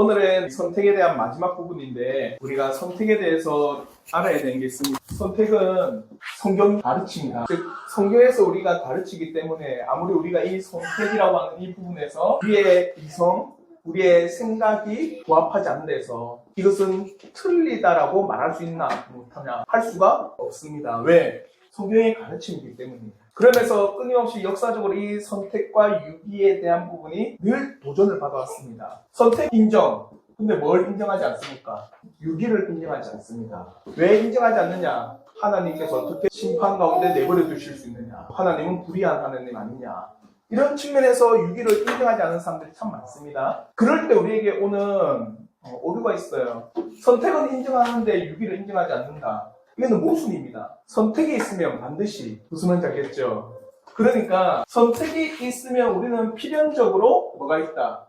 오늘은 선택에 대한 마지막 부분인데 우리가 선택에 대해서 알아야 되는 게 있습니다. 선택은 성경이 가르칩니다. 즉 성경에서 우리가 가르치기 때문에 아무리 우리가 이 선택이라고 하는 이 부분에서 우리의 이성, 우리의 생각이 부합하지 않는 데서 이것은 틀리다라고 말할 수 있나 못하냐 할 수가 없습니다. 왜? 성경의 가르침이기 때문입니다. 그러면서 끊임없이 역사적으로 이 선택과 유기에 대한 부분이 늘 도전을 받아왔습니다. 선택 인정. 근데 뭘 인정하지 않습니까? 유기를 인정하지 않습니다. 왜 인정하지 않느냐? 하나님께서 어떻게 심판 가운데 내버려 두실 수 있느냐? 하나님은 불의한 하나님 아니냐? 이런 측면에서 유기를 인정하지 않는 사람들이 참 많습니다. 그럴 때 우리에게 오는 오류가 있어요. 선택은 인정하는데 유기를 인정하지 않는다. 이거는 모순입니다. 선택이 있으면 반드시 무슨 말인지 알겠죠? 그러니까 선택이 있으면 우리는 필연적으로 뭐가 있다?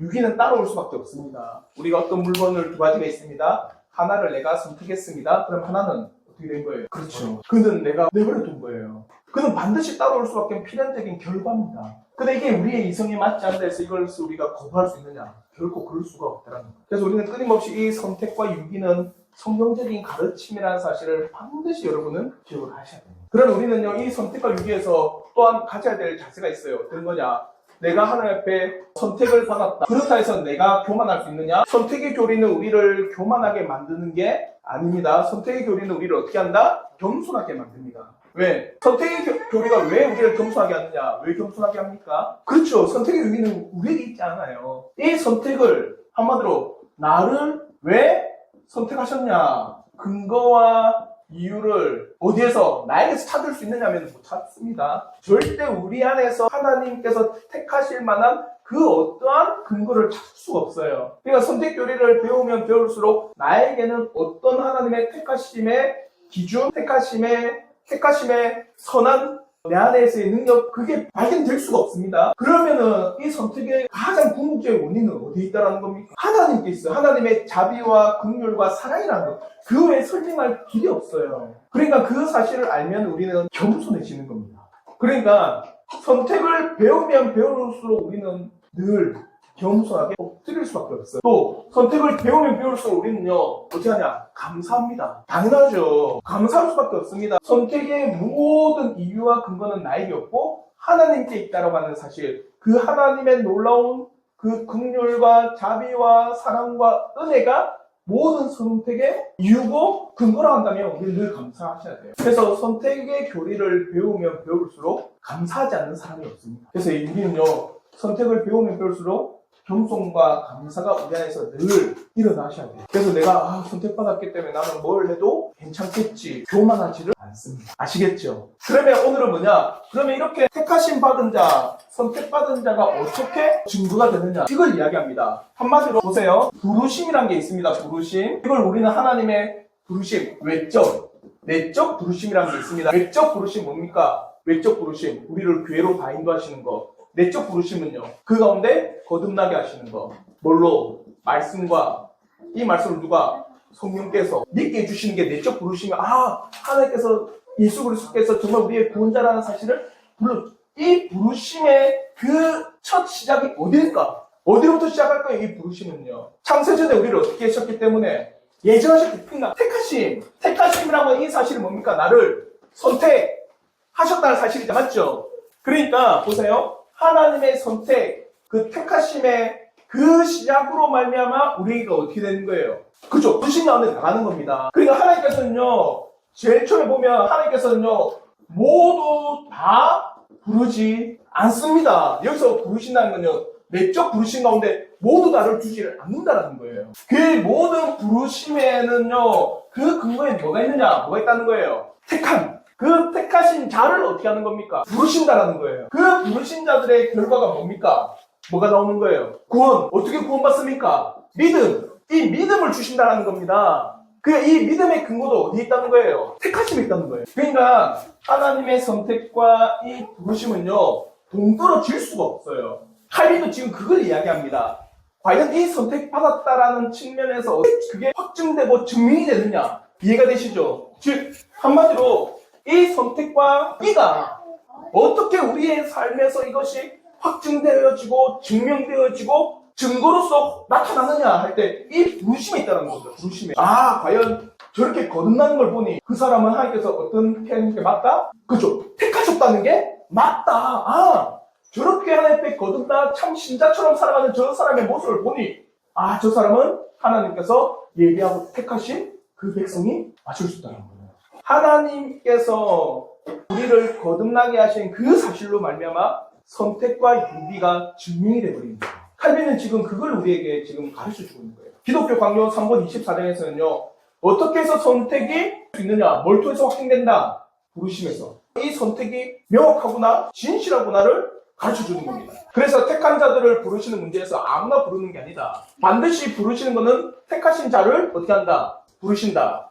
유기는 따라올 수밖에 없습니다. 우리가 어떤 물건을 두 가지가 있습니다. 하나를 내가 선택했습니다. 그럼 하나는 어떻게 된 거예요? 그렇죠. 그는 내가 내버려 둔 거예요. 그는 반드시 따라올 수밖에 없는 필연적인 결과입니다. 근데 이게 우리의 이성에 맞지 않는다 해서 이걸 우리가 거부할 수 있느냐? 결코 그럴 수가 없다는 거예요. 그래서 우리는 끊임없이 이 선택과 유기는 성경적인 가르침이라는 사실을 반드시 여러분은 기억을 하셔야 됩니다. 그럼 우리는요, 이 선택과 유기에서 또한 가져야 될 자세가 있어요. 어떤 거냐? 내가 하나님 앞에 선택을 받았다. 그렇다 해서 내가 교만할 수 있느냐? 선택의 교리는 우리를 교만하게 만드는 게 아닙니다. 선택의 교리는 우리를 어떻게 한다? 겸손하게 만듭니다. 왜? 선택의 교리가 왜 우리를 겸손하게 하느냐? 왜 겸손하게 합니까? 그렇죠. 선택의 유기는 우리에게 있지 않아요. 이 선택을 한마디로 나를 왜 선택하셨냐? 근거와 이유를 어디에서 나에게서 찾을 수 있느냐면 못 찾습니다. 절대 우리 안에서 하나님께서 택하실 만한 그 어떠한 근거를 찾을 수가 없어요. 그러니까 선택 교리를 배우면 배울수록 나에게는 어떤 하나님의 택하심의 기준, 택하심의 선한 내 안에서의 능력, 그게 발견될 수가 없습니다. 그러면은 이 선택의 가장 궁극적인 원인은 어디에 있다라는 겁니까? 하나님께 있어요. 하나님의 자비와 긍휼과 사랑이라는 것. 그 외에 설명할 길이 없어요. 그러니까 그 사실을 알면 우리는 겸손해지는 겁니다. 그러니까 선택을 배우면 배울수록 우리는 늘 겸손하게 엎드릴 수밖에 없어요. 또 선택을 배우면 배울수록 우리는요 어떻게 하냐? 감사합니다. 당연하죠. 감사할 수밖에 없습니다. 선택의 모든 이유와 근거는 나에게 없고 하나님께 있다라고 하는 사실, 그 하나님의 놀라운 그 긍휼과 자비와 사랑과 은혜가 모든 선택의 이유고 근거라고 한다면 우리는 늘 감사하셔야 돼요. 그래서 선택의 교리를 배우면 배울수록 감사하지 않는 사람이 없습니다. 그래서 우리는요 선택을 배우면 배울수록 겸손과 감사가 우리 안에서 늘 일어나셔야 돼요. 그래서 내가 선택받았기 때문에 나는 뭘 해도 괜찮겠지, 교만하지를 않습니다. 아시겠죠? 그러면 오늘은 뭐냐? 그러면 이렇게 택하심 받은 자, 선택받은 자가 어떻게 증거가 되느냐? 이걸 이야기합니다. 한마디로 보세요. 부르심이란 게 있습니다. 부르심. 이걸 우리는 하나님의 부르심, 외적, 내적 부르심이라는 게 있습니다. 외적 부르심 뭡니까? 외적 부르심, 우리를 교회로 다 인도하시는 거. 내적 부르심은요, 그 가운데 거듭나게 하시는 거. 뭘로? 말씀과, 이 말씀을 누가? 성령께서 믿게 해주시는 게 내적 부르심이, 하나님께서, 예수 그리스도께서 정말 우리의 구원자라는 사실을 이 부르심의 그 첫 시작이 어디일까? 어디로부터 시작할까요? 이 부르심은요, 창세전에 우리를 어떻게 하셨기 때문에 예정하셨기 때문에 택하심이라고 하는 이 사실이 뭡니까? 나를 선택하셨다는 사실이죠. 맞죠? 그러니까 보세요. 하나님의 선택, 그 택하심의 그 시작으로 말미암아 우리가 어떻게 되는 거예요? 그죠? 부르심 가운데 나가는 겁니다. 그러니까 하나님께서는요, 제일 처음에 보면 하나님께서는요, 모두 다 부르지 않습니다. 여기서 부르신다는 건요, 내적 부르심 가운데 모두 다를 주지를 않는다는 거예요. 그 모든 부르심에는요, 그 근거에 뭐가 있느냐? 뭐가 있다는 거예요? 택함. 그 택하신 자를 어떻게 하는 겁니까? 부르신다라는 거예요. 그 부르신 자들의 결과가 뭡니까? 뭐가 나오는 거예요? 구원. 어떻게 구원받습니까? 믿음. 이 믿음을 주신다라는 겁니다. 이 믿음의 근거도 어디에 있다는 거예요? 택하심에 있다는 거예요. 그러니까 하나님의 선택과 이 부르심은요, 동떨어질 수가 없어요. 칼빈도 지금 그걸 이야기합니다. 과연 이 선택받았다라는 측면에서 그게 확증되고 증명이 되느냐? 이해가 되시죠? 즉 한마디로 이 선택과 이가 어떻게 우리의 삶에서 이것이 확증되어지고 증명되어지고 증거로서 나타나느냐 할 때 이 부르심이 있다는 거죠. 부르심에. 아, 과연 저렇게 거듭나는 걸 보니 그 사람은 하나님께서 어떤 표현인 게 맞다? 그죠? 택하셨다는 게 맞다. 아, 저렇게 하나님 앞에 거듭나 참 신자처럼 살아가는 저 사람의 모습을 보니 아, 저 사람은 하나님께서 예비하고 택하신 그 백성이 맞을 수 있다는 거예요. 하나님께서 우리를 거듭나게 하신 그 사실로 말미암아 선택과 유비가 증명이 되어버립니다. 칼빈은 지금 그걸 우리에게 지금 가르쳐주고 있는 거예요. 기독교 강요 3권 24장에서는요. 어떻게 해서 선택이 있느냐? 뭘 통해서 확증된다? 부르심에서. 이 선택이 명확하구나, 진실하구나를 가르쳐주는 겁니다. 그래서 택한 자들을 부르시는 문제에서 아무나 부르는 게 아니다. 반드시 부르시는 것은 택하신 자를 어떻게 한다? 부르신다.